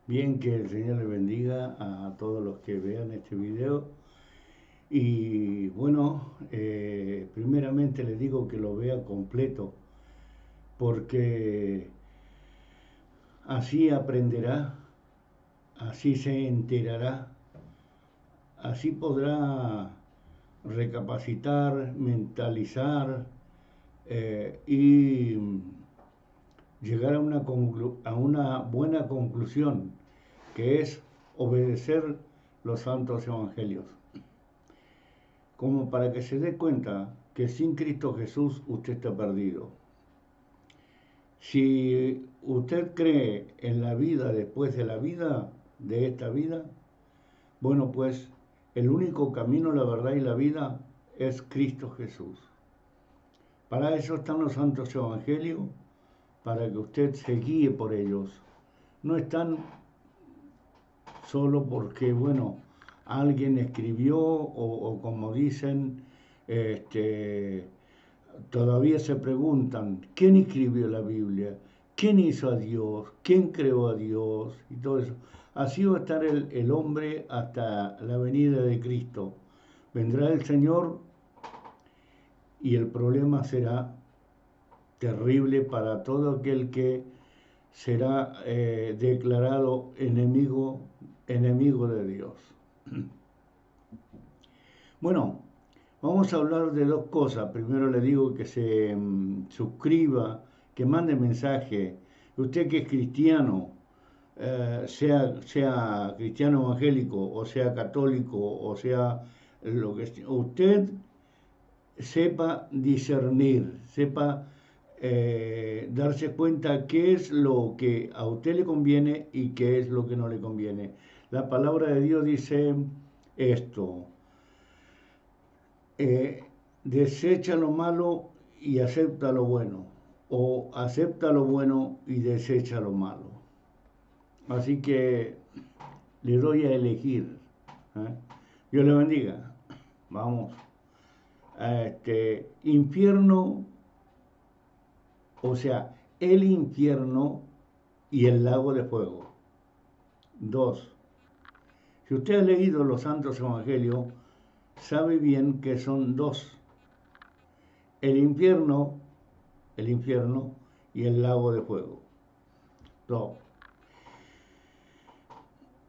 Bien, que el Señor le bendiga a todos los que vean este video. Y bueno, primeramente les digo que lo vea completo, porque así aprenderá, así se enterará, así podrá recapacitar, mentalizar y llegar a una buena conclusión, que es obedecer los santos evangelios, como para que se dé cuenta que sin Cristo Jesús usted está perdido. Si usted cree en la vida después de la vida, de esta vida, bueno, pues el único camino, la verdad y la vida es Cristo Jesús. Para eso están los santos evangelios, para que usted se guíe por ellos. No están solo porque, bueno, alguien escribió o como dicen, este, todavía se preguntan, ¿quién escribió la Biblia? ¿Quién hizo a Dios? ¿Quién creó a Dios? Y todo eso. Así va a estar el hombre hasta la venida de Cristo. Vendrá el Señor y el problema será terrible para todo aquel que será declarado enemigo de Dios. Bueno, vamos a hablar de dos cosas. Primero le digo que se suscriba, que mande mensaje. Usted que es cristiano, sea cristiano evangélico, o sea católico, o sea lo que sea, usted sepa discernir, sepa darse cuenta qué es lo que a usted le conviene y qué es lo que no le conviene. La palabra de Dios dice esto: desecha lo malo y acepta lo bueno, o acepta lo bueno y desecha lo malo. Así que le doy a elegir. ¿eh? Dios le bendiga. Vamos. Infierno, o sea, el infierno y el lago de fuego. Dos. Si usted ha leído los Santos Evangelios, sabe bien que son dos: el infierno, el infierno y el lago de fuego. Dos.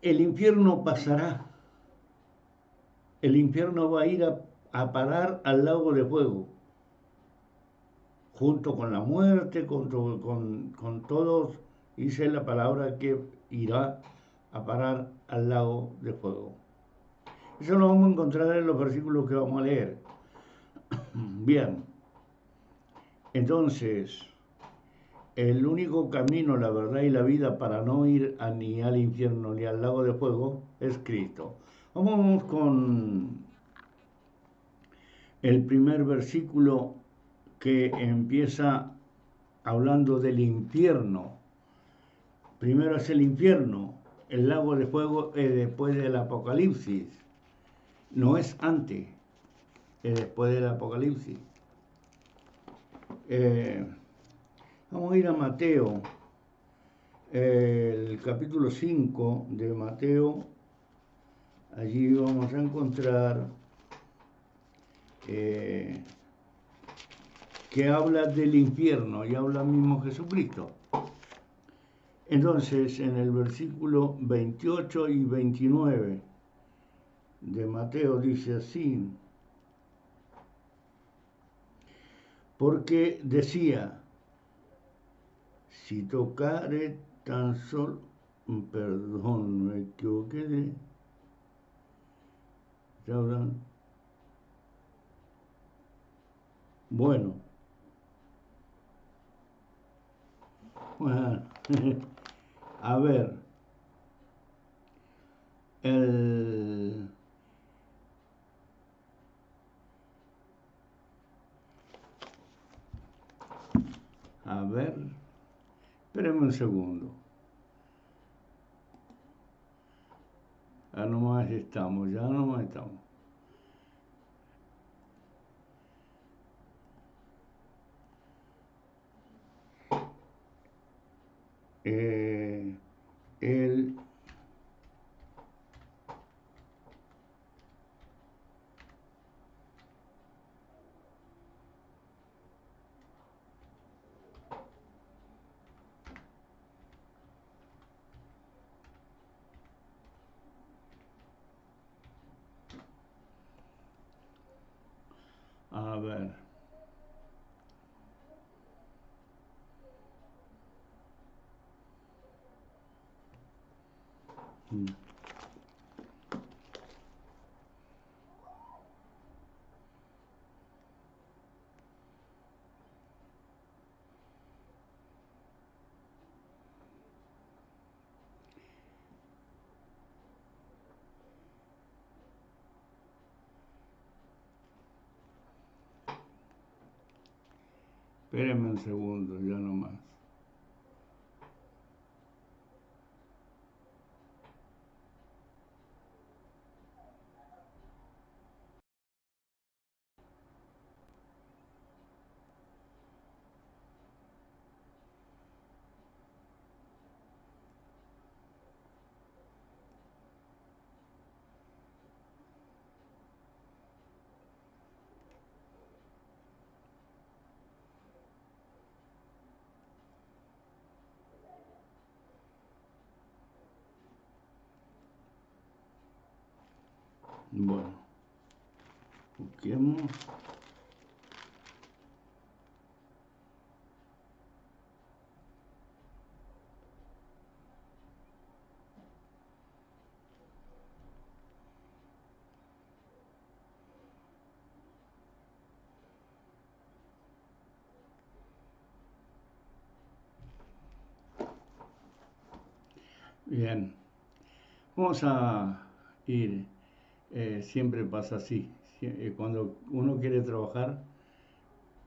El infierno pasará. El infierno va a ir a parar al lago de fuego, junto con la muerte, con todos. Dice la palabra que irá a parar al lago de fuego. Eso lo vamos a encontrar en los versículos que vamos a leer. Bien, entonces, el único camino, la verdad y la vida para no ir ni al infierno ni al lago de fuego es Cristo. Vamos con el primer versículo, que empieza hablando del infierno. Primero es el infierno, el lago de fuego es después del Apocalipsis, no es antes, es después del Apocalipsis. Vamos a ir a Mateo, el capítulo 5 de Mateo. Allí vamos a encontrar que habla del infierno y habla mismo Jesucristo. Entonces, en el versículo 28 y 29 de Mateo dice así: porque decía, si tocare tan solo, perdón, me equivoqué de, bueno, a ver, el, a ver, espérenme un segundo. Ya nomás estamos. Eh, el ver. Mm. Espérenme un segundo, ya nomás. Bueno, busquemos. Bien, vamos a ir. Siempre pasa así. Cuando uno quiere trabajar,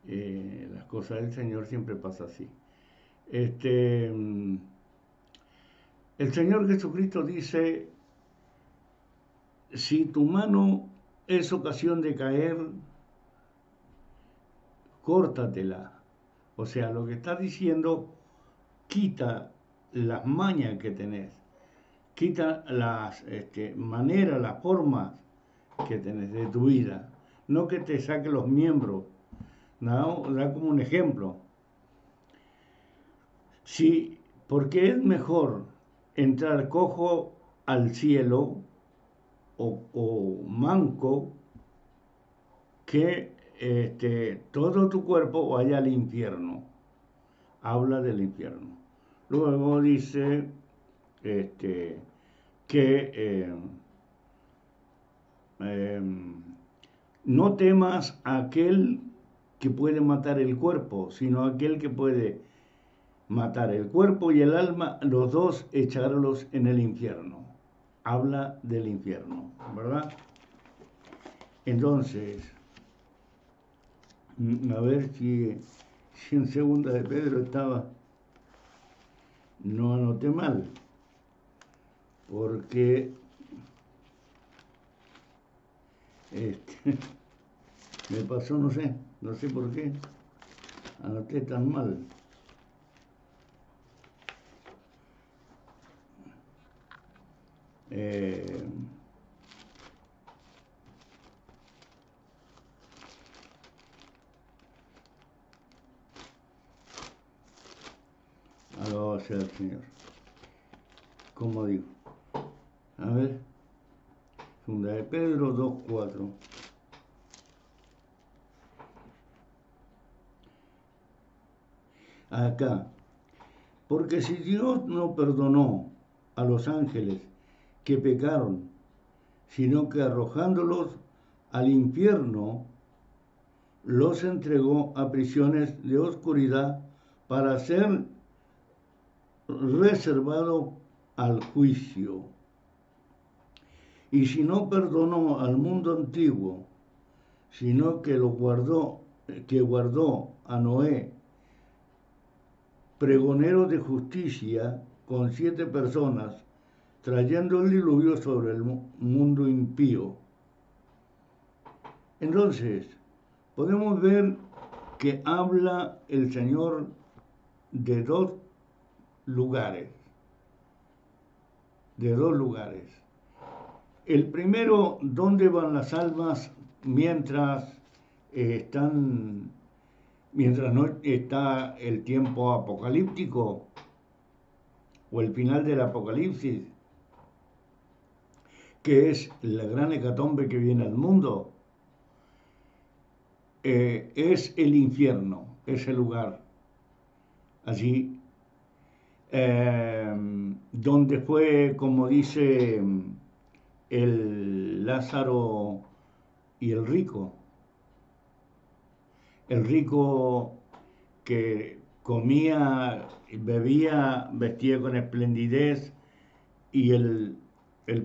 las cosas del Señor siempre pasa así. El Señor Jesucristo dice, si tu mano es ocasión de caer, córtatela. O sea, lo que está diciendo, quita las mañas que tenés, quita las maneras, las formas que tenés de tu vida. No que te saque los miembros. No, da como un ejemplo. Sí, porque es mejor entrar cojo al cielo o manco que todo tu cuerpo vaya al infierno. Habla del infierno. Luego dice que eh, no temas a aquel que puede matar el cuerpo, sino a aquel que puede matar el cuerpo y el alma, los dos echarlos en el infierno. Habla del infierno, ¿verdad? Entonces, a ver si en segunda de Pedro estaba, no anoté mal, porque me pasó, no sé por qué, anoté tan mal. Alabado sea el Señor. Como digo, a ver, segunda de Pedro 2:4. Acá, porque si Dios no perdonó a los ángeles que pecaron, sino que arrojándolos al infierno, los entregó a prisiones de oscuridad para ser reservado al juicio. Y si no perdonó al mundo antiguo, sino que guardó a Noé, pregonero de justicia, con 7 personas, trayendo el diluvio sobre el mundo impío. Entonces, podemos ver que habla el Señor de dos lugares. El primero, ¿dónde van las almas mientras mientras no está el tiempo apocalíptico o el final del apocalipsis, que es la gran hecatombe que viene al mundo? es el infierno, ese lugar, allí, donde fue, como dice el Lázaro y el rico. El rico que comía, bebía, vestía con esplendidez, y el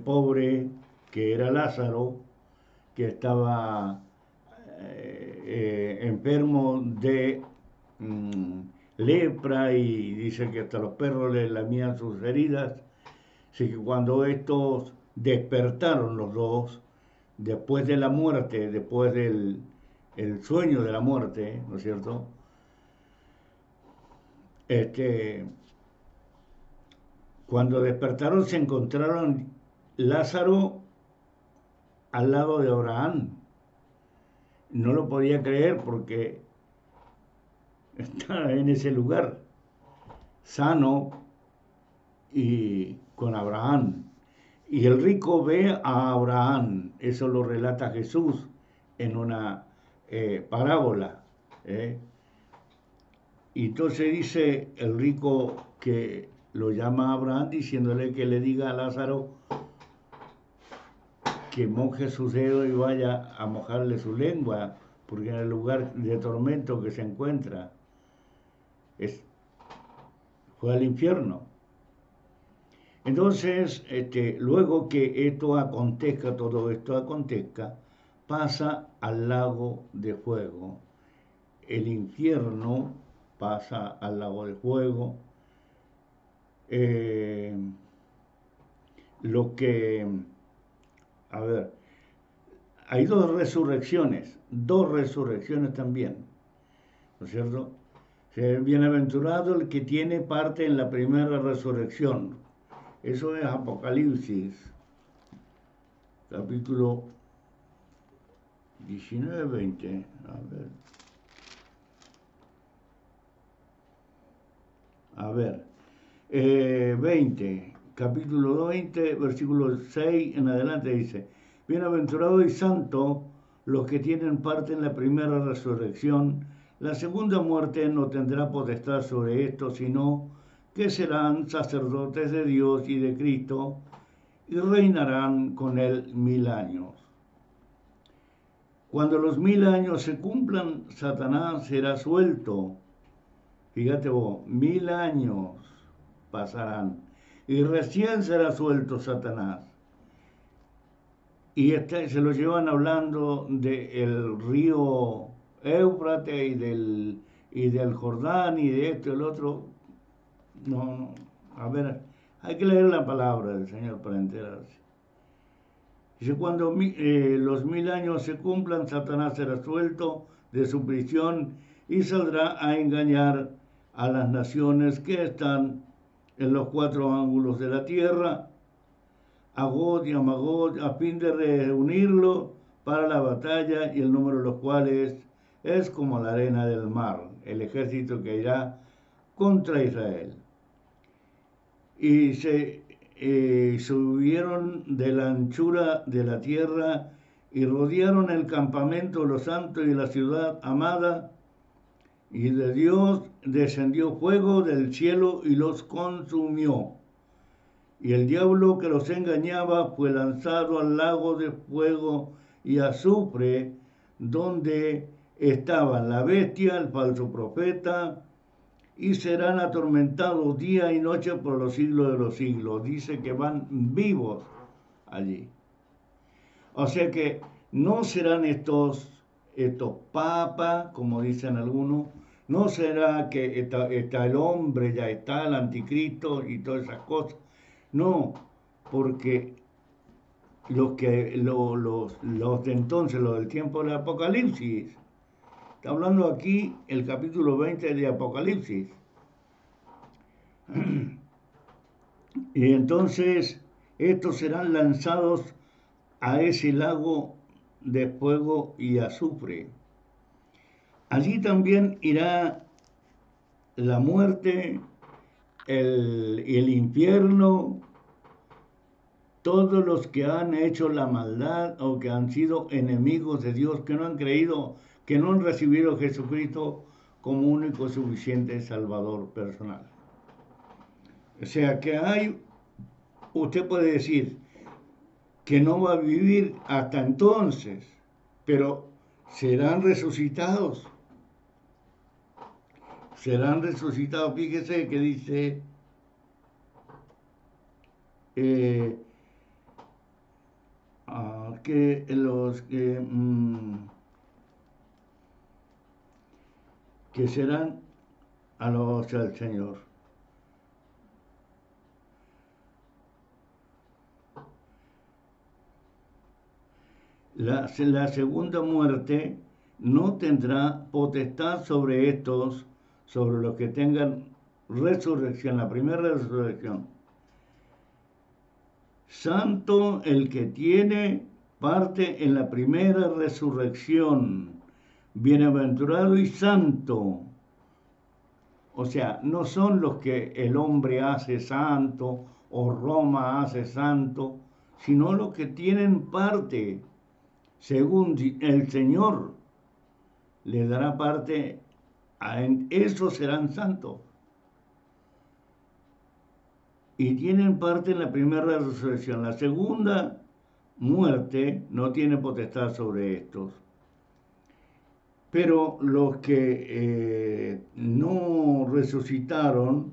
pobre, que era Lázaro, que estaba enfermo de lepra, y dice que hasta los perros le lamían sus heridas. Así que cuando estos despertaron los dos, después de la muerte, después del el sueño de la muerte, ¿no es cierto? Este, Cuando despertaron se encontraron Lázaro al lado de Abraham. No lo podía creer porque estaba en ese lugar, sano y con Abraham. Y el rico ve a Abraham, eso lo relata Jesús en una parábola. Y entonces dice el rico que lo llama a Abraham diciéndole que le diga a Lázaro que moje su dedo y vaya a mojarle su lengua, porque en el lugar de tormento que se encuentra fue al infierno. Entonces, luego que todo esto acontezca, pasa al lago de fuego. El infierno pasa al lago de fuego. A ver, hay dos resurrecciones también, ¿no es cierto? Bienaventurado el que tiene parte en la primera resurrección. Eso es Apocalipsis, capítulo 19, 20. A ver. 20, capítulo 20, versículo 6 en adelante dice: Bienaventurado y santo los que tienen parte en la primera resurrección. La segunda muerte no tendrá potestad sobre esto, sino que serán sacerdotes de Dios y de Cristo, y reinarán con él 1000 años. Cuando los 1000 años se cumplan, Satanás será suelto. Fíjate vos, 1000 años pasarán y recién será suelto Satanás. Y se lo llevan hablando del río Éufrates y del Jordán y de esto y el otro. No, a ver, hay que leer la palabra del Señor para enterarse. Dice: cuando los 1000 años se cumplan, Satanás será suelto de su prisión y saldrá a engañar a las naciones que están en los 4 ángulos de la tierra, a Gog y a Magog, a fin de reunirlo para la batalla, y el número de los cuales es como la arena del mar, el ejército que irá contra Israel. Y se subieron de la anchura de la tierra y rodearon el campamento de los santos y la ciudad amada, y de Dios descendió fuego del cielo y los consumió. Y el diablo que los engañaba fue lanzado al lago de fuego y azufre, donde estaban la bestia, el falso profeta, y serán atormentados día y noche por los siglos de los siglos. Dice que van vivos allí. O sea que no serán estos papas, como dicen algunos. No será que está el hombre, ya está el anticristo y todas esas cosas. No, porque los de entonces, los del tiempo del Apocalipsis, está hablando aquí el capítulo 20 de Apocalipsis. Y entonces estos serán lanzados a ese lago de fuego y azufre. Allí también irá la muerte, el infierno, todos los que han hecho la maldad o que han sido enemigos de Dios, que no han creído, que no han recibido a Jesucristo como único suficiente Salvador personal. O sea que usted puede decir que no va a vivir hasta entonces, pero serán resucitados. Serán resucitados. Fíjese que dice que los que serán alabados al Señor. La segunda muerte no tendrá potestad sobre estos, sobre los que tengan resurrección, la primera resurrección. Santo el que tiene parte en la primera resurrección, bienaventurado y santo. O sea, no son los que el hombre hace santo o Roma hace santo, sino los que tienen parte, según el Señor le dará parte, esos serán santos. Y tienen parte en la primera resurrección. La segunda muerte no tiene potestad sobre estos. Pero los que no resucitaron,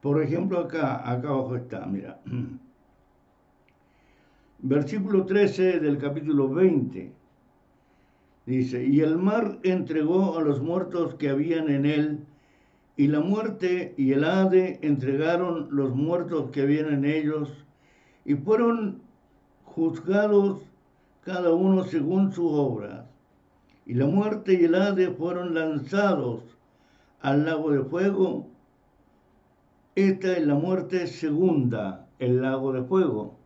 por ejemplo acá abajo está, mira, versículo 13 del capítulo 20, dice, y el mar entregó a los muertos que habían en él, y la muerte y el Hade entregaron los muertos que habían en ellos, y fueron juzgados cada uno según sus obras. Y la muerte y el Hade fueron lanzados al lago de fuego. Esta es la muerte segunda, el lago de fuego.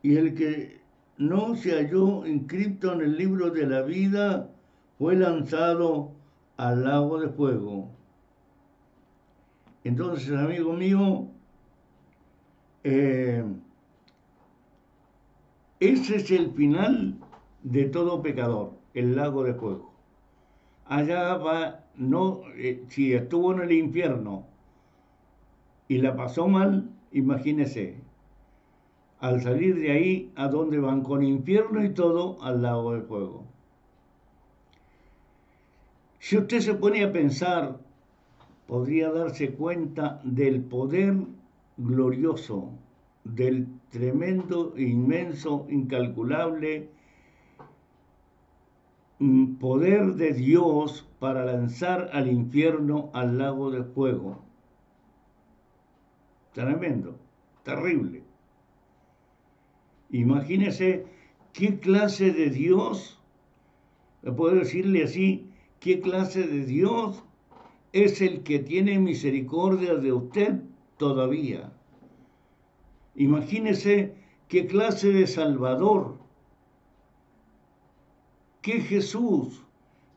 Y el que no se halló inscrito en el libro de la vida fue lanzado al lago de fuego. Entonces, amigo mío, ese es el final de todo pecador, el lago de fuego. Allá va, si estuvo en el infierno y la pasó mal, imagínese, al salir de ahí, ¿a dónde van? Con infierno y todo, al lago de fuego. Si usted se pone a pensar, podría darse cuenta del poder glorioso, del tremendo, inmenso, incalculable poder de Dios para lanzar al infierno, al lago de fuego. Tremendo, terrible. Imagínese qué clase de Dios, puedo decirle así, qué clase de Dios es el que tiene misericordia de usted todavía. Imagínese qué clase de Salvador, qué Jesús,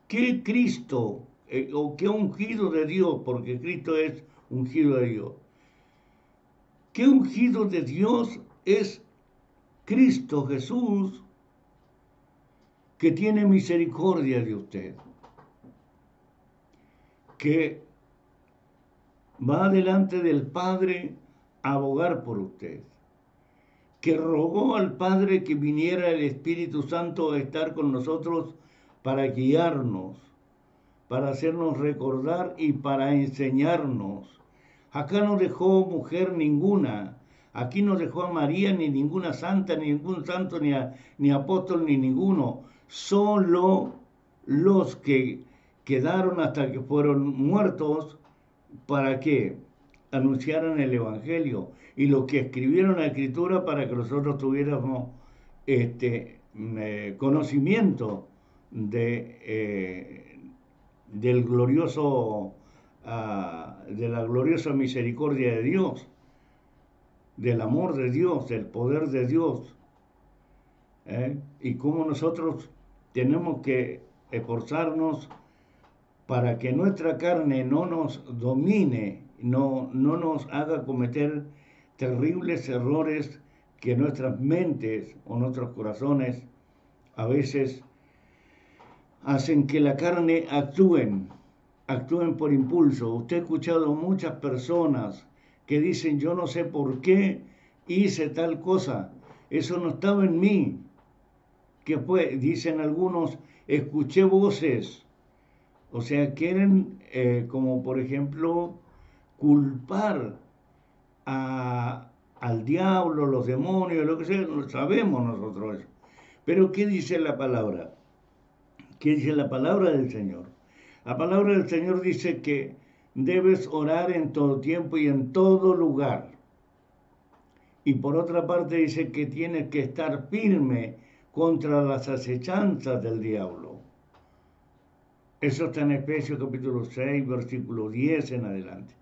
qué Cristo, o qué ungido de Dios, porque Cristo es ungido de Dios. Qué ungido de Dios es Cristo Jesús, que tiene misericordia de usted, que va delante del Padre a abogar por usted, que rogó al Padre que viniera el Espíritu Santo a estar con nosotros para guiarnos, para hacernos recordar y para enseñarnos. Acá no dejó mujer ninguna, aquí no dejó a María ni ninguna santa, ni ningún santo, ni apóstol, ni ninguno. Solo los que quedaron hasta que fueron muertos, ¿para qué? Anunciaran el Evangelio, y los que escribieron la Escritura para que nosotros tuviéramos conocimiento del glorioso, de la gloriosa misericordia de Dios, del amor de Dios, del poder de Dios, y cómo nosotros tenemos que esforzarnos para que nuestra carne no nos domine, no nos haga cometer terribles errores que nuestras mentes o nuestros corazones a veces hacen que la carne actúen por impulso. Usted ha escuchado muchas personas que dicen, yo no sé por qué hice tal cosa, eso no estaba en mí. Que fue, dicen algunos, escuché voces. O sea, quieren, como por ejemplo, culpar al diablo, los demonios, lo que sea, lo sabemos nosotros eso. Pero ¿qué dice la palabra? ¿Qué dice la palabra del Señor? La palabra del Señor dice que debes orar en todo tiempo y en todo lugar. Y por otra parte dice que tienes que estar firme contra las acechanzas del diablo. Eso está en Efesios capítulo 6, versículo 10 en adelante.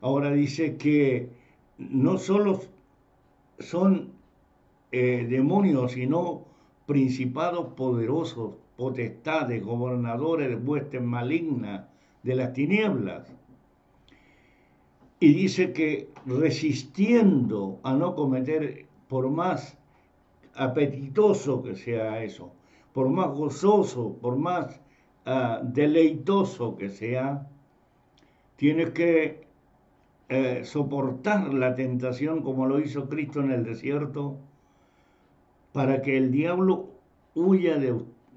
Ahora dice que no solo son demonios, sino principados poderosos, potestades, gobernadores de huestes malignas de las tinieblas. Y dice que resistiendo a no cometer, por más apetitoso que sea eso, por más gozoso, por más deleitoso que sea, tienes que soportar la tentación como lo hizo Cristo en el desierto, para que el diablo huya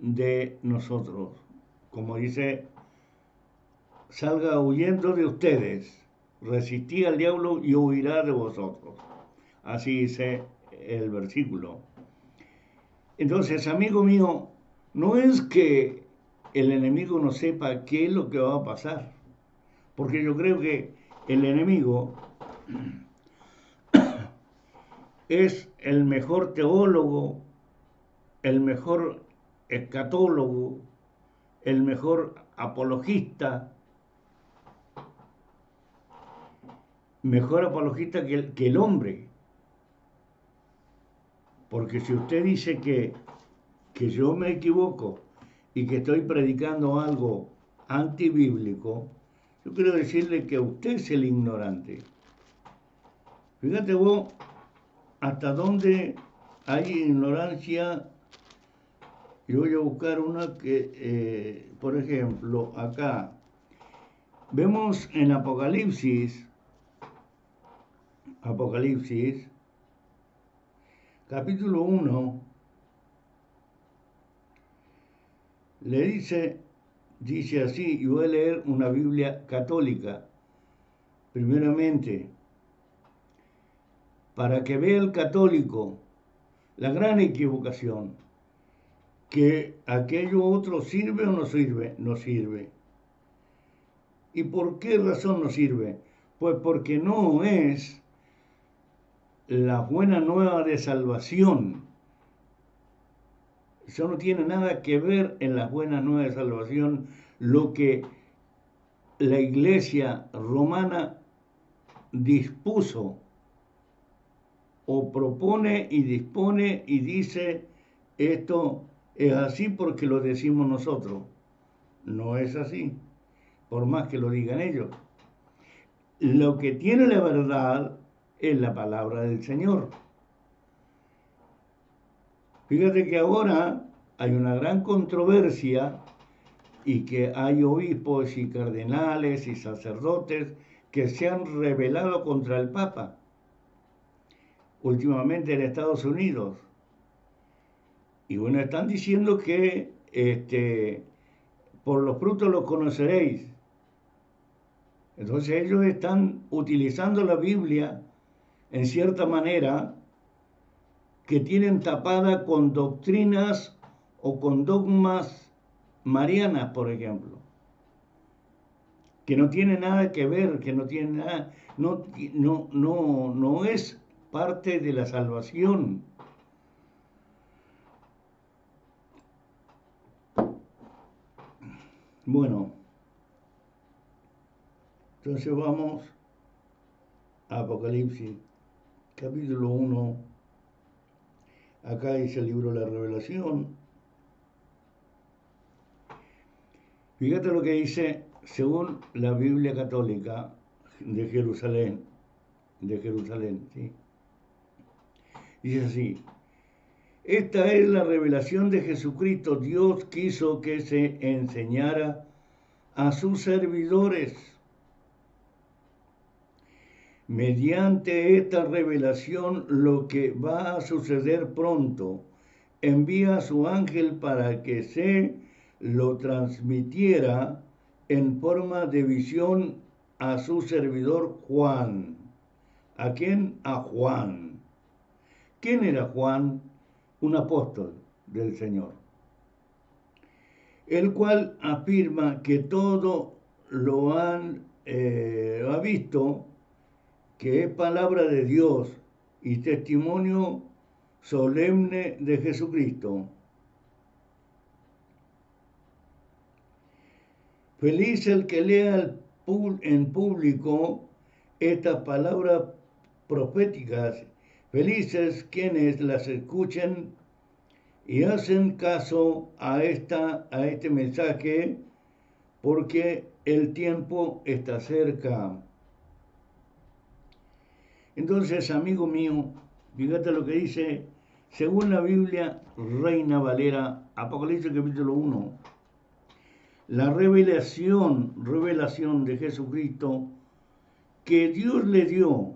de nosotros. Como dice, salga huyendo de ustedes, resistí al diablo y huirá de vosotros. Así dice el versículo. Entonces, amigo mío, no es que el enemigo no sepa qué es lo que va a pasar, porque yo creo que el enemigo es el mejor teólogo, el mejor escatólogo, el mejor apologista, mejor apologista que el hombre. Porque si usted dice que yo me equivoco y que estoy predicando algo antibíblico, yo quiero decirle que usted es el ignorante. Fíjate vos hasta dónde hay ignorancia. Yo voy a buscar una que, por ejemplo, acá vemos en Apocalipsis, capítulo 1, le dice así, y voy a leer una Biblia católica, primeramente, para que vea el católico la gran equivocación, que aquello otro sirve o no sirve, no sirve. ¿Y por qué razón no sirve? Pues porque no es la buena nueva de salvación. Eso no tiene nada que ver en las buenas nuevas de salvación lo que la Iglesia romana dispuso o propone y dispone y dice, esto es así porque lo decimos nosotros. No es así, por más que lo digan ellos. Lo que tiene la verdad es la palabra del Señor. Fíjate que ahora hay una gran controversia y que hay obispos y cardenales y sacerdotes que se han rebelado contra el Papa, últimamente en Estados Unidos. Y bueno, están diciendo que por los frutos los conoceréis. Entonces ellos están utilizando la Biblia en cierta manera que tienen tapada con doctrinas o con dogmas marianas, por ejemplo, que no tiene nada que ver, que no tiene nada, no es parte de la salvación. Bueno, entonces vamos a Apocalipsis, capítulo 1. Acá dice el libro de la Revelación. Fíjate lo que dice según la Biblia católica de Jerusalén, ¿sí? Dice así, Esta es la revelación de Jesucristo. Dios quiso que se enseñara a sus servidores. Mediante esta revelación, lo que va a suceder pronto, envía a su ángel para que se lo transmitiera en forma de visión a su servidor Juan. ¿A quién? A Juan. ¿Quién era Juan? Un apóstol del Señor, el cual afirma que todo lo ha visto, que es palabra de Dios y testimonio solemne de Jesucristo. Feliz el que lea en público estas palabras proféticas, felices quienes las escuchen y hacen caso a este mensaje, porque el tiempo está cerca. Entonces, amigo mío, fíjate lo que dice, según la Biblia, Reina Valera, Apocalipsis capítulo 1, la revelación de Jesucristo que Dios le dio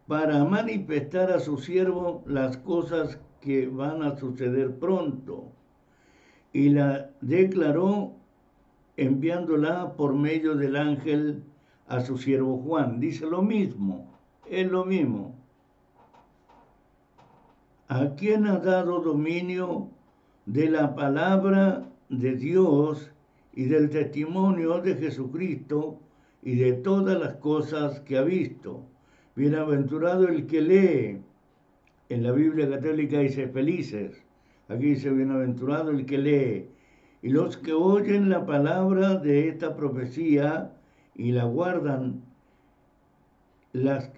para manifestar a su siervo las cosas que van a suceder pronto, y la declaró enviándola por medio del ángel a su siervo Juan. Dice lo mismo, es lo mismo. ¿A quién ha dado dominio de la palabra de Dios y del testimonio de Jesucristo y de todas las cosas que ha visto? Bienaventurado el que lee. En la Biblia católica dice felices. Aquí dice bienaventurado el que lee. Y los que oyen la palabra de esta profecía y la guardan,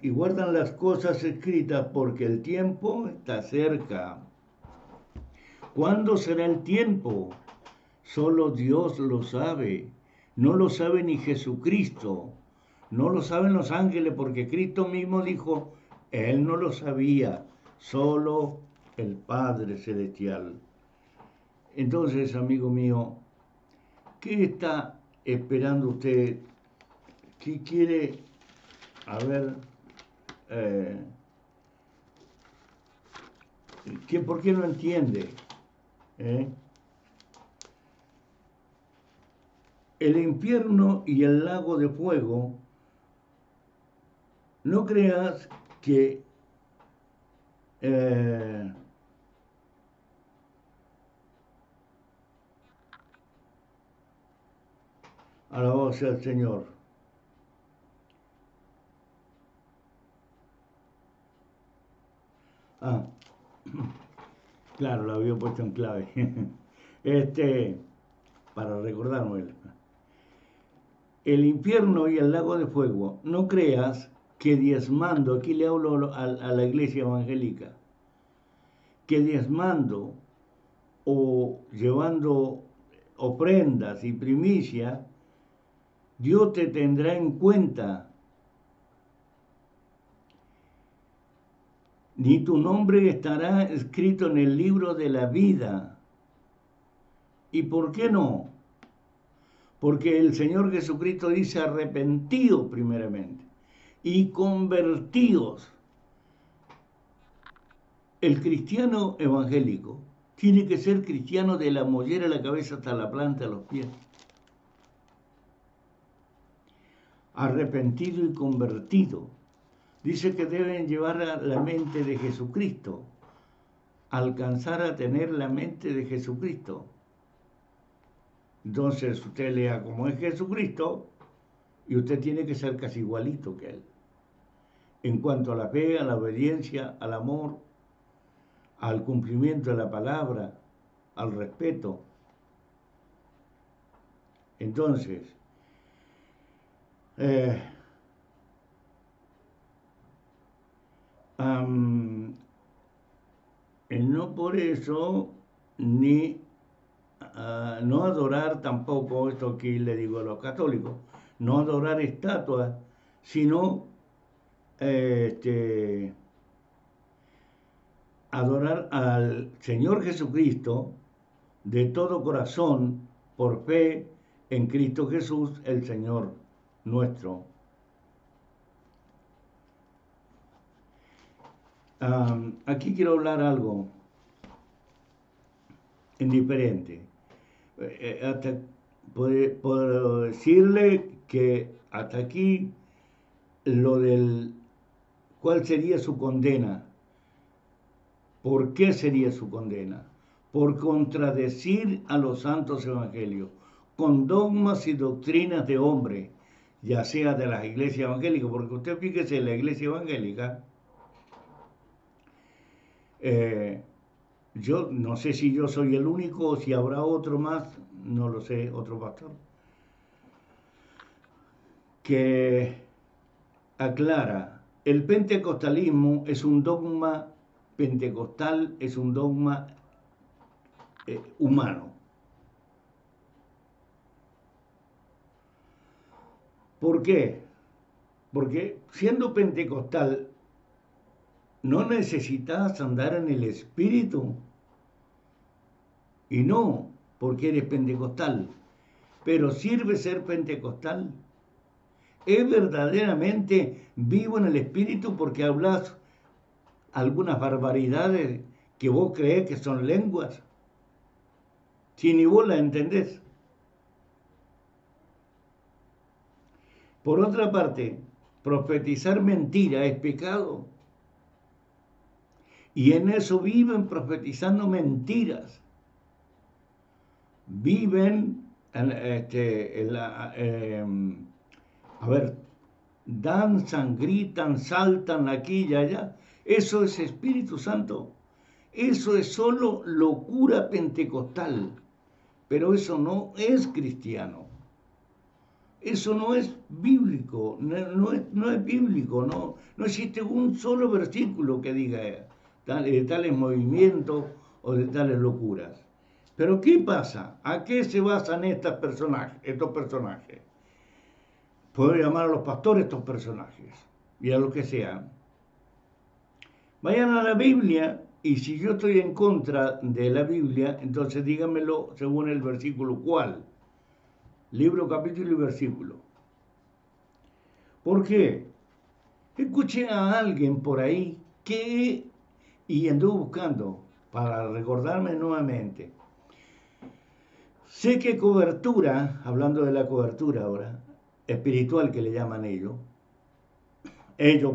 guardan las cosas escritas, porque el tiempo está cerca. ¿Cuándo será el tiempo? Solo Dios lo sabe. No lo sabe ni Jesucristo. No lo saben los ángeles, porque Cristo mismo dijo, Él no lo sabía, solo el Padre Celestial. Entonces, amigo mío, ¿qué está esperando usted? ¿Qué quiere? A ver, ¿por qué no entiende? El infierno y el lago de fuego, no creas que alabado sea el Señor. Claro, lo había puesto en clave. Para recordarme. El infierno y el lago de fuego, no creas que diezmando, aquí le hablo a la iglesia evangélica, que diezmando o llevando ofrendas y primicias, Dios te tendrá en cuenta, ni tu nombre estará escrito en el libro de la vida. ¿Y por qué no? Porque el Señor Jesucristo dice arrepentidos primeramente y convertidos. El cristiano evangélico tiene que ser cristiano de la mollera de la cabeza hasta la planta de los pies. Arrepentido y convertido. Dice que deben llevar a la mente de Jesucristo, alcanzar a tener la mente de Jesucristo. Entonces usted lea cómo es Jesucristo y usted tiene que ser casi igualito que Él. En cuanto a la fe, a la obediencia, al amor, al cumplimiento de la palabra, al respeto. Entonces, no por eso, ni no adorar tampoco, esto aquí le digo a los católicos, no adorar estatuas, sino adorar al Señor Jesucristo de todo corazón por fe en Cristo Jesús, el Señor nuestro. Aquí quiero hablar algo indiferente. Hasta puedo decirle que hasta aquí lo del cuál sería su condena. ¿Por qué sería su condena? Por contradecir a los santos evangelios con dogmas y doctrinas de hombre, ya sea de las iglesias evangélicas, porque usted fíjese en la iglesia evangélica, yo no sé si yo soy el único o si habrá otro más, no lo sé, otro pastor, que aclara, el pentecostalismo es un dogma pentecostal, es un dogma humano. ¿Por qué? Porque siendo pentecostal, no necesitas andar en el espíritu. Y no porque eres pentecostal. Pero sirve ser pentecostal. Es verdaderamente vivo en el espíritu porque hablas algunas barbaridades que vos creés que son lenguas. Si ni vos las entendés. Por otra parte, profetizar mentira es pecado. Y en eso viven profetizando mentiras. Viven, danzan, gritan, saltan aquí y allá. Eso es Espíritu Santo. Eso es solo locura pentecostal. Pero eso no es cristiano. Eso no es bíblico. No es bíblico. No existe un solo versículo que diga de tales movimientos o de tales locuras. Pero ¿qué pasa? ¿A qué se basan estos personajes? Puedo llamar a los pastores estos personajes y a lo que sean. Vayan a la Biblia y si yo estoy en contra de la Biblia, entonces díganmelo según el versículo cuál. Libro, capítulo y versículo. ¿Por qué? Escuché a alguien por ahí y anduve buscando para recordarme nuevamente. Sé que cobertura, hablando de la cobertura ahora, espiritual que le llaman ellos,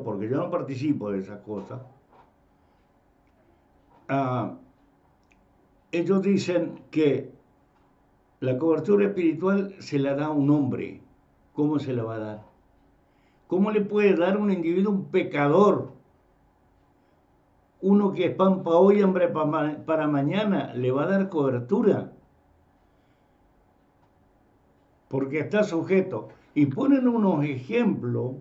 porque yo no participo de esas cosas, ellos dicen que la cobertura espiritual se la da a un hombre. ¿Cómo se la va a dar? ¿Cómo le puede dar a un individuo, un pecador? Uno que es pan para hoy, hambre para mañana, le va a dar cobertura. Porque está sujeto. Y ponen unos ejemplos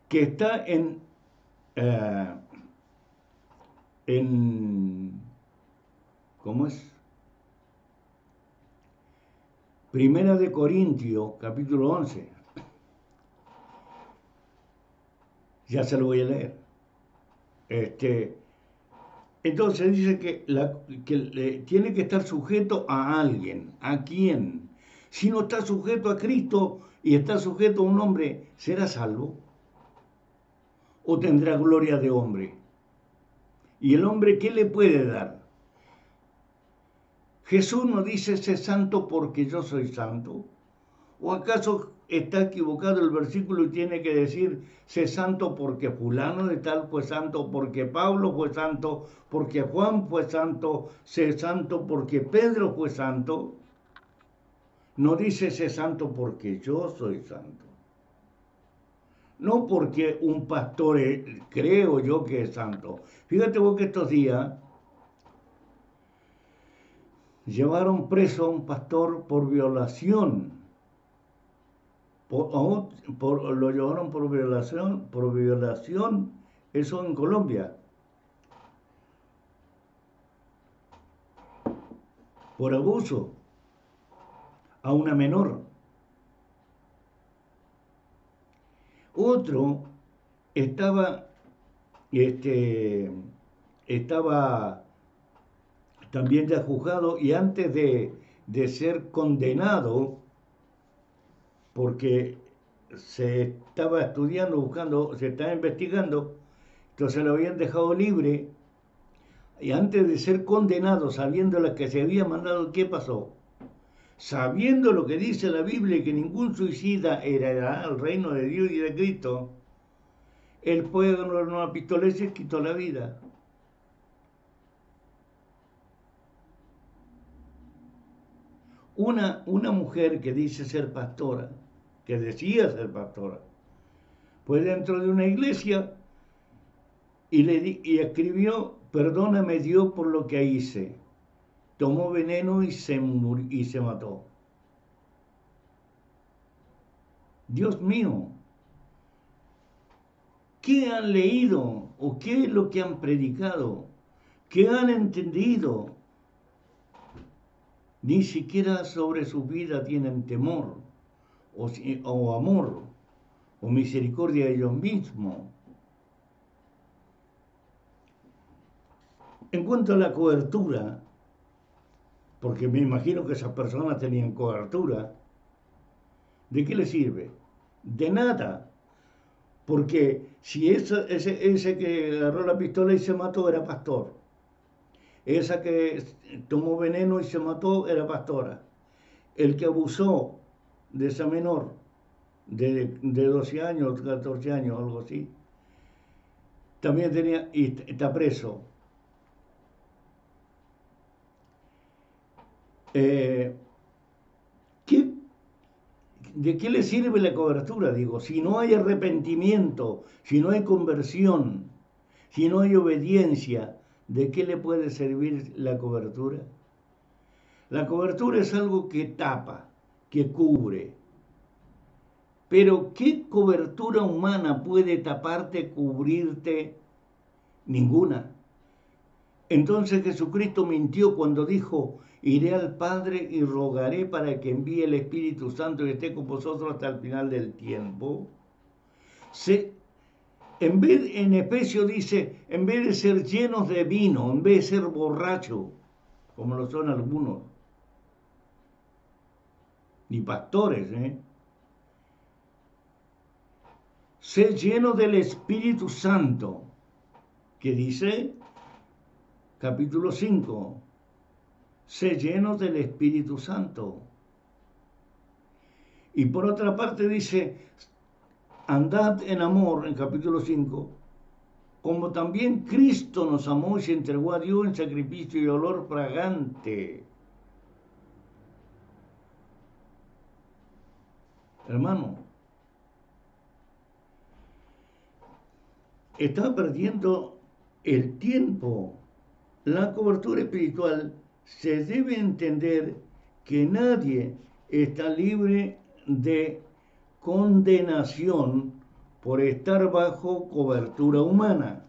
que está ¿cómo es? Primera de Corintios, capítulo 11. Ya se lo voy a leer. Entonces dice que tiene que estar sujeto a alguien. ¿A quién? Si no está sujeto a Cristo y está sujeto a un hombre, ¿será salvo? ¿O tendrá gloria de hombre? ¿Y el hombre qué le puede dar? Jesús no dice, sé santo porque yo soy santo. ¿O acaso está equivocado el versículo y tiene que decir, sé santo porque fulano de tal fue santo, porque Pablo fue santo, porque Juan fue santo, sé santo porque Pedro fue santo? No dice, sé santo porque yo soy santo. No porque un pastor creo yo que es santo. Fíjate vos que estos días llevaron preso a un pastor por violación. Lo llevaron por violación, eso en Colombia. Por abuso a una menor. Otro estaba estaba también ya juzgado y antes de ser condenado, porque se estaba estudiando, buscando, se estaba investigando, entonces lo habían dejado libre y antes de ser condenado, sabiendo lo que se había mandado, ¿qué pasó? Sabiendo lo que dice la Biblia, que ningún suicida heredará al reino de Dios y de Cristo, él fue con una pistola y se quitó la vida. Una mujer que dice ser pastora, que decía ser pastora, fue dentro de una iglesia y escribió: perdóname Dios por lo que hice. Tomó veneno y se mató. Dios mío, ¿qué han leído o qué es lo que han predicado? ¿Qué han entendido? Ni siquiera sobre su vida tienen temor o amor o misericordia de ellos mismos. En cuanto a la cobertura, porque me imagino que esas personas tenían cobertura, ¿de qué le sirve? De nada. Porque si ese que agarró la pistola y se mató era pastor. Esa que tomó veneno y se mató era pastora. El que abusó de esa menor de 12 años, 14 años, algo así, también tenía y está preso. ¿De qué le sirve la cobertura? Digo, si no hay arrepentimiento, si no hay conversión, si no hay obediencia, ¿de qué le puede servir la cobertura? La cobertura es algo que tapa, que cubre. Pero ¿qué cobertura humana puede taparte, cubrirte? Ninguna. Entonces Jesucristo mintió cuando dijo: iré al Padre y rogaré para que envíe el Espíritu Santo y esté con vosotros hasta el final del tiempo. En Efesios dice: en vez de ser llenos de vino, en vez de ser borrachos, como lo son algunos, ni pastores, sé lleno del Espíritu Santo, que dice, capítulo 5, sé lleno del Espíritu Santo. Y por otra parte dice: andad en amor, en capítulo 5, como también Cristo nos amó y se entregó a Dios en sacrificio y olor fragante. Hermano, está perdiendo el tiempo. La cobertura espiritual se debe entender que nadie está libre de condenación por estar bajo cobertura humana,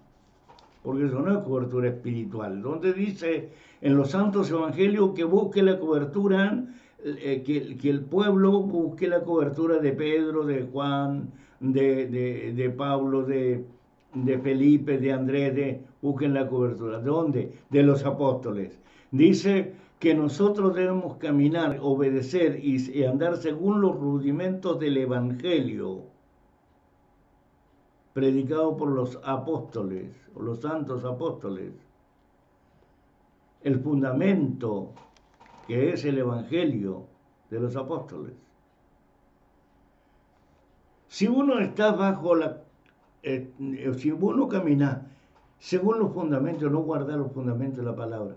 porque eso no es cobertura espiritual. Donde dice en los santos evangelios que busque la cobertura, que el pueblo busque la cobertura de Pedro, de Juan, de Pablo, de Felipe, de Andrés, busquen la cobertura. ¿De dónde? De los apóstoles. Dice que nosotros debemos caminar, obedecer y andar según los rudimentos del evangelio predicado por los apóstoles, o los santos apóstoles. El fundamento que es el evangelio de los apóstoles. Si uno está bajo si uno camina según los fundamentos, no guardar los fundamentos de la palabra,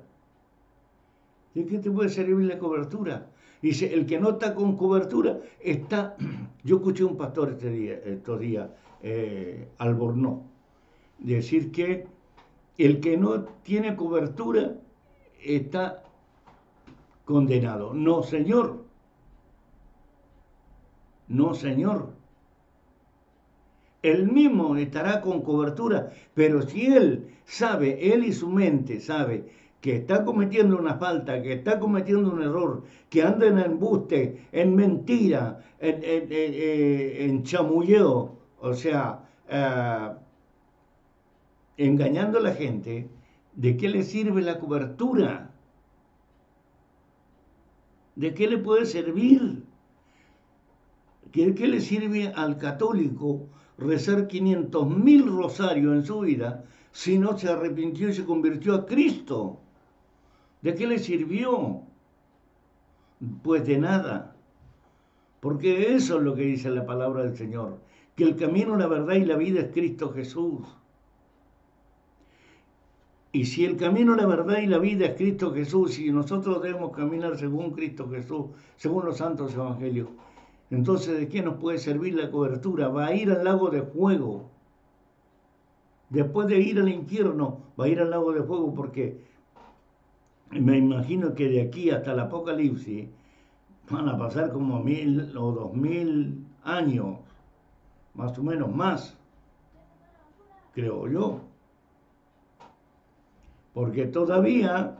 ¿de qué te puede servir la cobertura? Dice, el que no está con cobertura está... Yo escuché a un pastor estos días, Albornoz, decir que el que no tiene cobertura está condenado. No, señor. No, señor. Él mismo estará con cobertura, pero si él sabe, él y su mente sabe que está cometiendo una falta, que está cometiendo un error, que anda en embuste, en mentira, en chamulleo, o sea, engañando a la gente, ¿De qué le sirve la cobertura? ¿De qué le puede servir? ¿De qué le sirve al católico rezar 500.000 rosarios en su vida si no se arrepintió y se convirtió a Cristo? ¿De qué le sirvió? Pues de nada. Porque eso es lo que dice la palabra del Señor, que el camino, la verdad y la vida es Cristo Jesús. Y si el camino, la verdad y la vida es Cristo Jesús, y nosotros debemos caminar según Cristo Jesús, según los santos evangelios, entonces ¿de qué nos puede servir la cobertura? Va a ir al lago de fuego. Después de ir al infierno, va a ir al lago de fuego, porque me imagino que de aquí hasta el Apocalipsis van a pasar como 1000 o 2000 años, más o menos más, creo yo. Porque todavía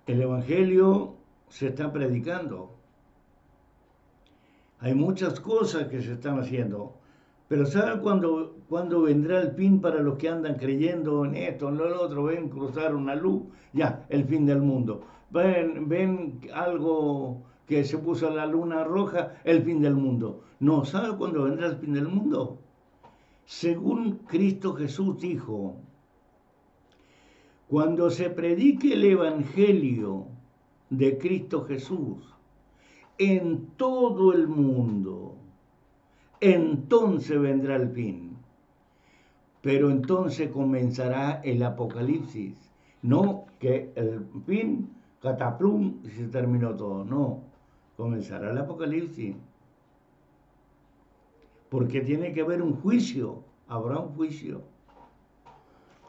el Evangelio se está predicando. Hay muchas cosas que se están haciendo. Pero ¿sabe cuándo vendrá el fin para los que andan creyendo en esto, en lo otro? Ven cruzar una luz, ya, el fin del mundo. Ven algo que se puso la luna roja, el fin del mundo. No, ¿sabe cuándo vendrá el fin del mundo? Según Cristo Jesús dijo, cuando se predique el Evangelio de Cristo Jesús en todo el mundo, entonces vendrá el fin. Pero entonces comenzará el Apocalipsis. No que el fin, cataplum, y se terminó todo. No, comenzará el Apocalipsis. Porque tiene que haber un juicio, habrá un juicio.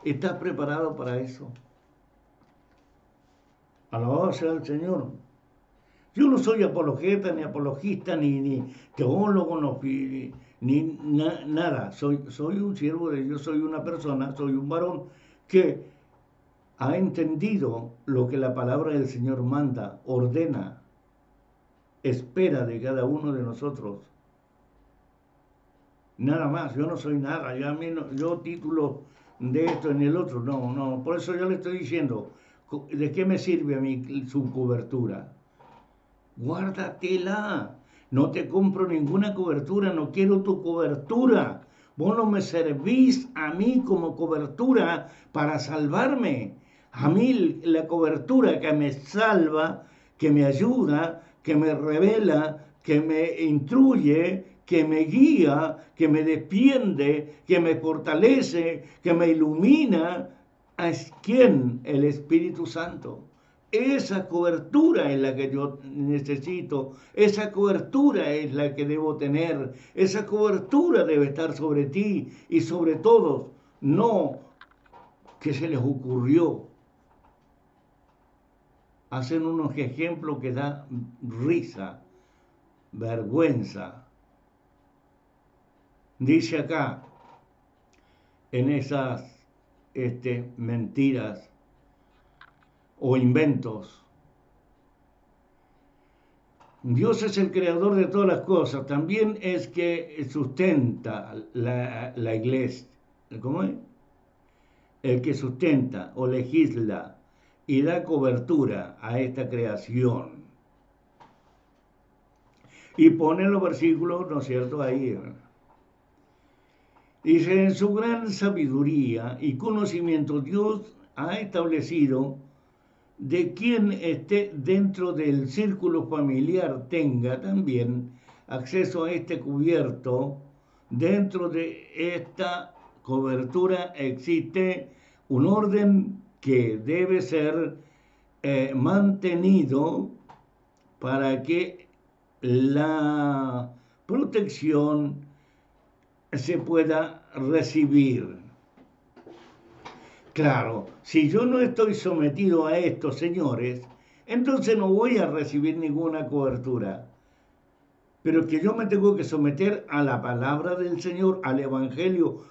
¿Estás preparado para eso? Alabado sea el Señor. Yo no soy apologeta, ni apologista, ni teólogo, nada. Soy un siervo de Dios, soy una persona, soy un varón que ha entendido lo que la palabra del Señor manda, ordena, espera de cada uno de nosotros. Nada más, yo no soy nada, yo título de esto en el otro, no, por eso yo le estoy diciendo, ¿de qué me sirve a mí su cobertura? Guárdatela, no te compro ninguna cobertura, no quiero tu cobertura, vos no me servís a mí como cobertura para salvarme, a mí la cobertura que me salva, que me ayuda, que me revela, que me instruye, que me guía, que me defiende, que me fortalece, que me ilumina, ¿es quién? El Espíritu Santo. Esa cobertura es la que yo necesito, esa cobertura es la que debo tener, esa cobertura debe estar sobre ti y sobre todos, no que se les ocurrió. Hacen unos ejemplos que da risa, vergüenza. Dice acá, en esas mentiras o inventos, Dios es el creador de todas las cosas, también es que sustenta la iglesia. ¿Cómo es? El que sustenta o legisla y da cobertura a esta creación. Y pone los versículos, ¿no es cierto?, ahí. Dice, en su gran sabiduría y conocimiento, Dios ha establecido de quien esté dentro del círculo familiar tenga también acceso a este cubierto. Dentro de esta cobertura existe un orden que debe ser mantenido para que la protección se pueda recibir. Claro, si yo no estoy sometido a esto, señores, entonces no voy a recibir ninguna cobertura. Pero que yo me tengo que someter a la palabra del Señor, al Evangelio,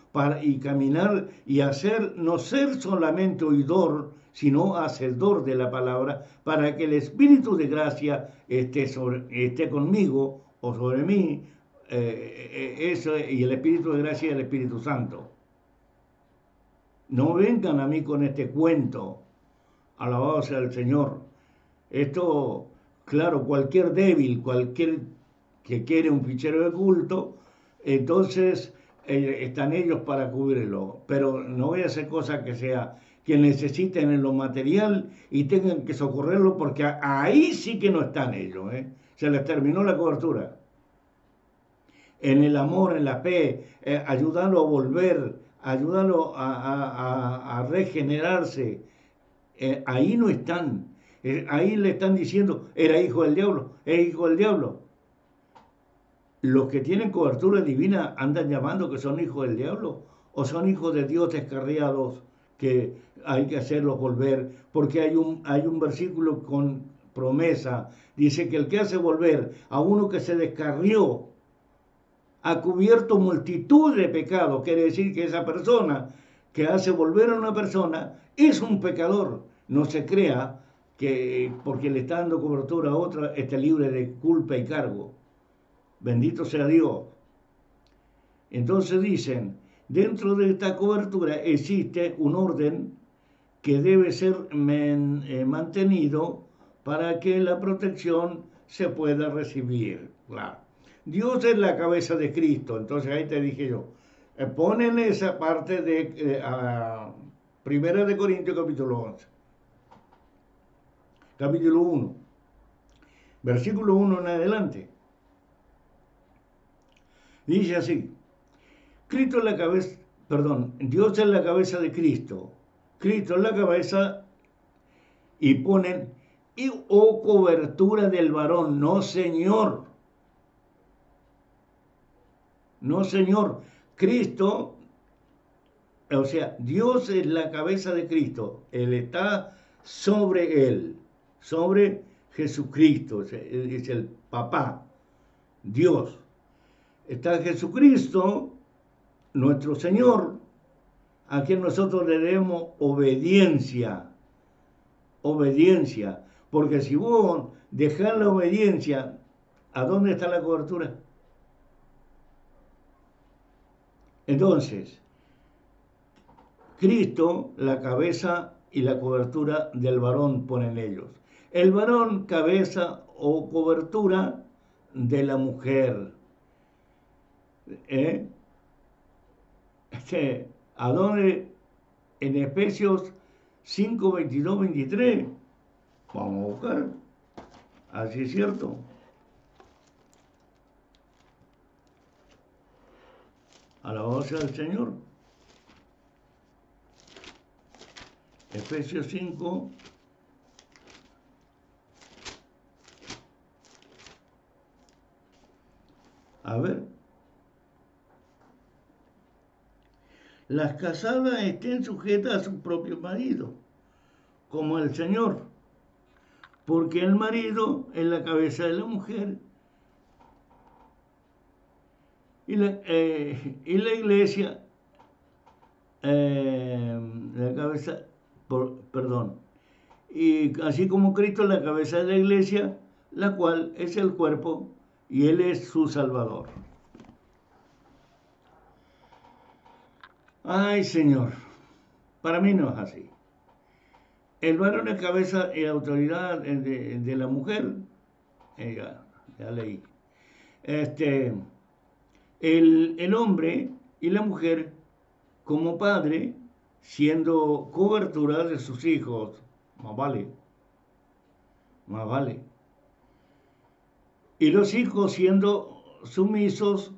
y caminar y hacer, no ser solamente oidor, sino hacedor de la palabra, para que el Espíritu de gracia esté conmigo o sobre mí, eso, y el Espíritu de gracia y el Espíritu Santo. No vengan a mí con este cuento. Alabado sea el Señor. Esto, claro, cualquier débil, cualquier que quiere un fichero de culto, entonces están ellos para cubrirlo. Pero no voy a hacer cosas que sea que necesiten en lo material y tengan que socorrerlo porque ahí sí que no están ellos. Se les terminó la cobertura. En el amor, en la fe, ayudarlo a volver, ayudarlo a regenerarse. Ahí no están. Ahí le están diciendo, era hijo del diablo, es hijo del diablo. Los que tienen cobertura divina andan llamando que son hijos del diablo o son hijos de Dios descarriados que hay que hacerlos volver, porque hay un versículo con promesa, dice que el que hace volver a uno que se descarrió ha cubierto multitud de pecados, quiere decir que esa persona que hace volver a una persona es un pecador. No se crea que porque le está dando cobertura a otra esté libre de culpa y cargo. Bendito sea Dios. Entonces dicen, dentro de esta cobertura existe un orden que debe ser mantenido para que la protección se pueda recibir. Claro. Dios es la cabeza de Cristo, entonces ahí te dije yo, ponen esa parte de Primera de Corintios capítulo 11, capítulo 1, versículo 1 en adelante. Dice así, Cristo es la cabeza, perdón, Dios es la cabeza de Cristo, Cristo es la cabeza y ponen, y cobertura del varón, no señor, no señor, Cristo, o sea, Dios es la cabeza de Cristo, Él está sobre Él, sobre Jesucristo, es el papá, Dios. Está Jesucristo, nuestro Señor, a quien nosotros le debemos obediencia, obediencia, porque si vos dejás la obediencia, ¿a dónde está la cobertura? Entonces, Cristo, la cabeza y la cobertura del varón ponen ellos. El varón, cabeza o cobertura de la mujer. ¿A dónde? En Efesios 5, 22, 23. Vamos a buscar. Así es cierto. Alabado sea el Señor. Efesios 5. A ver. Las casadas estén sujetas a su propio marido, como el Señor, porque el marido es la cabeza de la mujer y la iglesia, la cabeza, perdón, y así como Cristo es la cabeza de la iglesia, la cual es el cuerpo y Él es su Salvador. Ay, Señor, para mí no es así. El varón es cabeza y autoridad de la mujer. Ya leí. El hombre y la mujer como padre siendo cobertura de sus hijos. Más vale. Más vale. Y los hijos siendo sumisos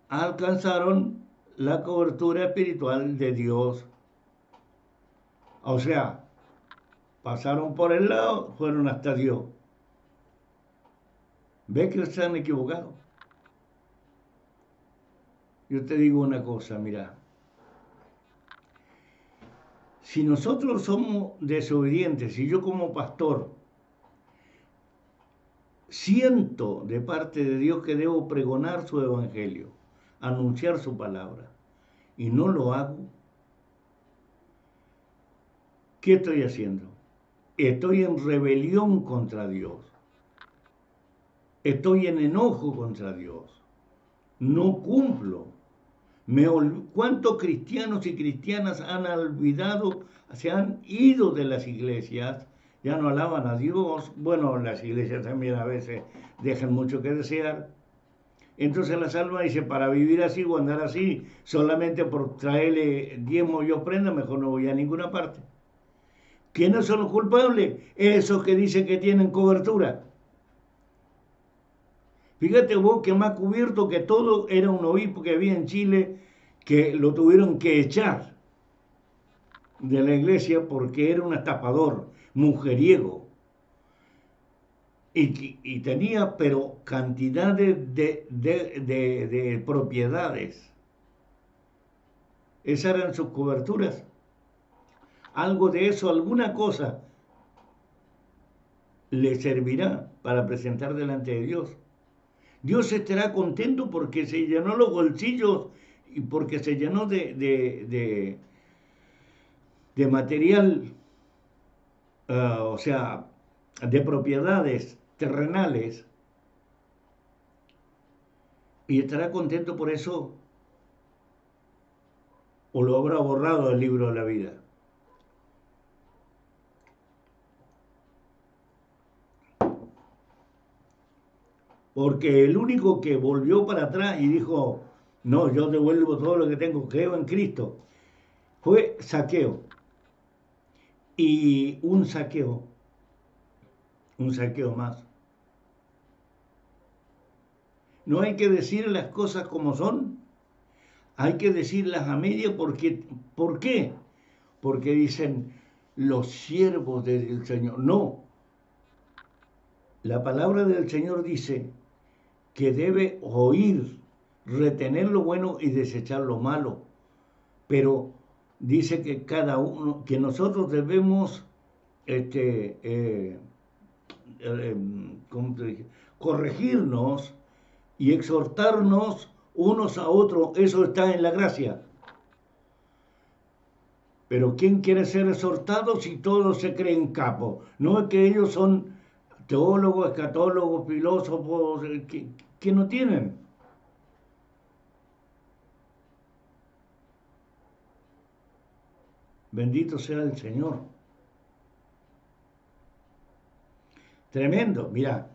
alcanzaron la cobertura espiritual de Dios. O sea, pasaron por el lado, fueron hasta Dios. ¿Ves que están equivocados? Yo te digo una cosa, mira. Si nosotros somos desobedientes y yo como pastor siento de parte de Dios que debo pregonar su evangelio, anunciar su palabra, y no lo hago, ¿qué estoy haciendo? Estoy en rebelión contra Dios. Estoy en enojo contra Dios. No cumplo. ¿Cuántos cristianos y cristianas han olvidado, se han ido de las iglesias? Ya no alaban a Dios. Bueno, las iglesias también a veces dejan mucho que desear. Entonces la salva dice, para vivir así o andar así, solamente por traerle diezmo y ofrenda, mejor no voy a ninguna parte. ¿Quiénes son los culpables? Esos que dicen que tienen cobertura. Fíjate vos que más cubierto que todo era un obispo que había en Chile que lo tuvieron que echar de la iglesia porque era un estafador, mujeriego. Y tenía, pero cantidades de propiedades. Esas eran sus coberturas. Algo de eso, alguna cosa, le servirá para presentar delante de Dios. Dios estará contento porque se llenó los bolsillos y porque se llenó de material, o sea, de propiedades terrenales. Y estará contento por eso, o lo habrá borrado del libro de la vida. Porque el único que volvió para atrás y dijo, no, yo devuelvo todo lo que tengo, creo en Cristo, fue Zaqueo. Y un saqueo más. No hay que decir las cosas como son, hay que decirlas a media porque, ¿por qué? Porque dicen los siervos del Señor. No, la palabra del Señor dice que debe oír, retener lo bueno y desechar lo malo. Pero dice que cada uno, que nosotros debemos ¿cómo te dije? Corregirnos y exhortarnos unos a otros. Eso está en la gracia. Pero ¿quién quiere ser exhortado si todos se creen capos? No es que ellos son teólogos, escatólogos, filósofos, que no tienen. Bendito sea el Señor. Tremendo, mira.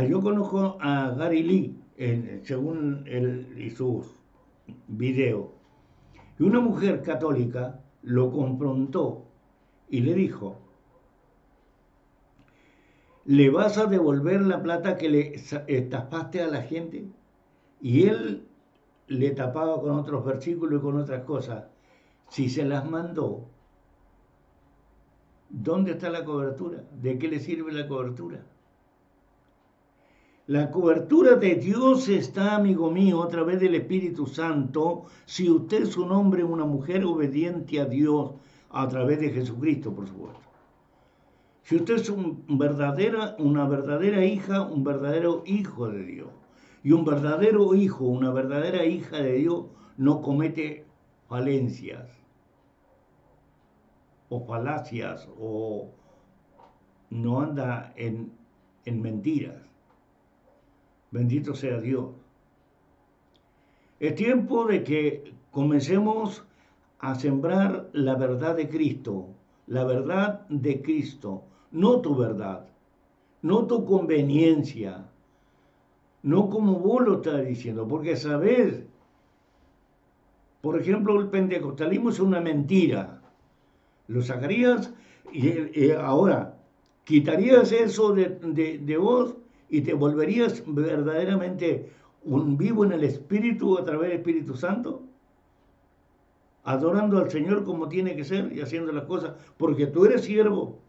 Yo conozco a Gary Lee, según él y sus videos. Y una mujer católica lo confrontó y le dijo, ¿le vas a devolver la plata que le estafaste a la gente? Y él le tapaba con otros versículos y con otras cosas. Si se las mandó, ¿dónde está la cobertura? ¿De qué le sirve la cobertura? La cobertura de Dios está, amigo mío, a través del Espíritu Santo, si usted es un hombre o una mujer obediente a Dios, a través de Jesucristo, por supuesto. Si usted es una verdadera hija, un verdadero hijo de Dios, y un verdadero hijo, una verdadera hija de Dios, no comete falencias, o falacias, o no anda en mentiras. Bendito sea Dios. Es tiempo de que comencemos a sembrar la verdad de Cristo, la verdad de Cristo, no tu verdad, no tu conveniencia, no como vos lo estás diciendo, porque sabes, por ejemplo, el pentecostalismo es una mentira. Lo sacarías y ahora quitarías eso de vos y te volverías verdaderamente un vivo en el Espíritu a través del Espíritu Santo, adorando al Señor como tiene que ser y haciendo las cosas, porque tú eres siervo.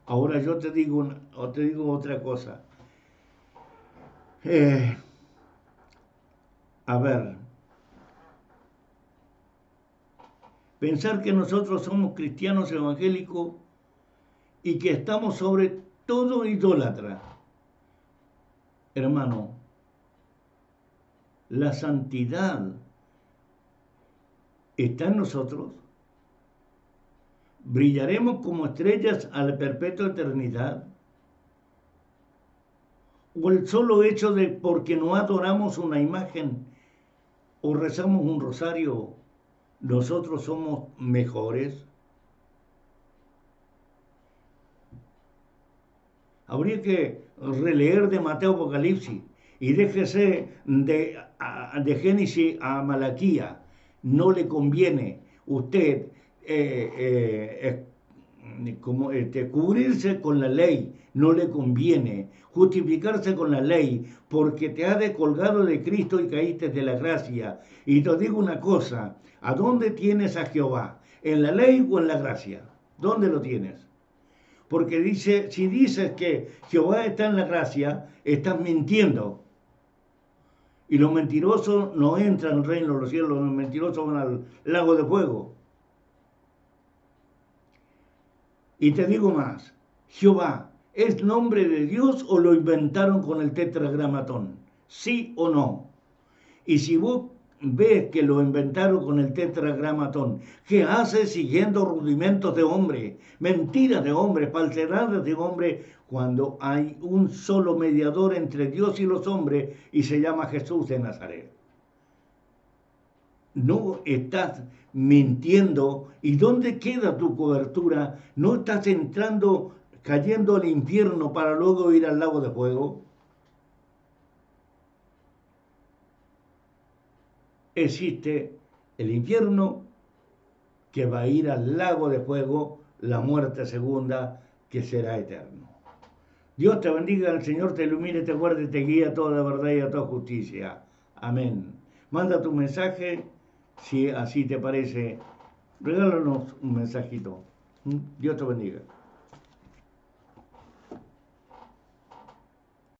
Ahora yo te digo otra cosa. A ver, pensar que nosotros somos cristianos evangélicos y que estamos sobre todo idólatra. Hermano, la santidad está en nosotros. ¿Brillaremos como estrellas a la perpetua eternidad? ¿O el solo hecho de porque no adoramos una imagen o rezamos un rosario, nosotros somos mejores. Habría que releer de Mateo Apocalipsis y déjese de Génesis a Malaquía. No le conviene usted cubrirse con la ley, no le conviene justificarse con la ley porque te has descolgado de Cristo y caíste de la gracia. Y te digo una cosa, ¿a dónde tienes a Jehová? ¿En la ley o en la gracia? ¿Dónde lo tienes? Porque dice, si dices que Jehová está en la gracia, estás mintiendo. Y los mentirosos no entran al reino de los cielos, los mentirosos van al lago de fuego. Y te digo más, Jehová, ¿es nombre de Dios o lo inventaron con el tetragramatón? ¿Sí o no? Y si vos ves que lo inventaron con el tetragramatón, ¿qué haces siguiendo rudimentos de hombre, mentiras de hombre, falsedades de hombre, cuando hay un solo mediador entre Dios y los hombres y se llama Jesús de Nazaret? No estás mintiendo. ¿Y dónde queda tu cobertura? ¿No estás entrando, cayendo al infierno para luego ir al lago de fuego? Existe el infierno que va a ir al lago de fuego, la muerte segunda que será eterno. Dios te bendiga, el Señor te ilumine, te guarde, te guíe a toda verdad y a toda justicia. Amén. Manda tu mensaje, si así te parece. Regálanos un mensajito. Dios te bendiga.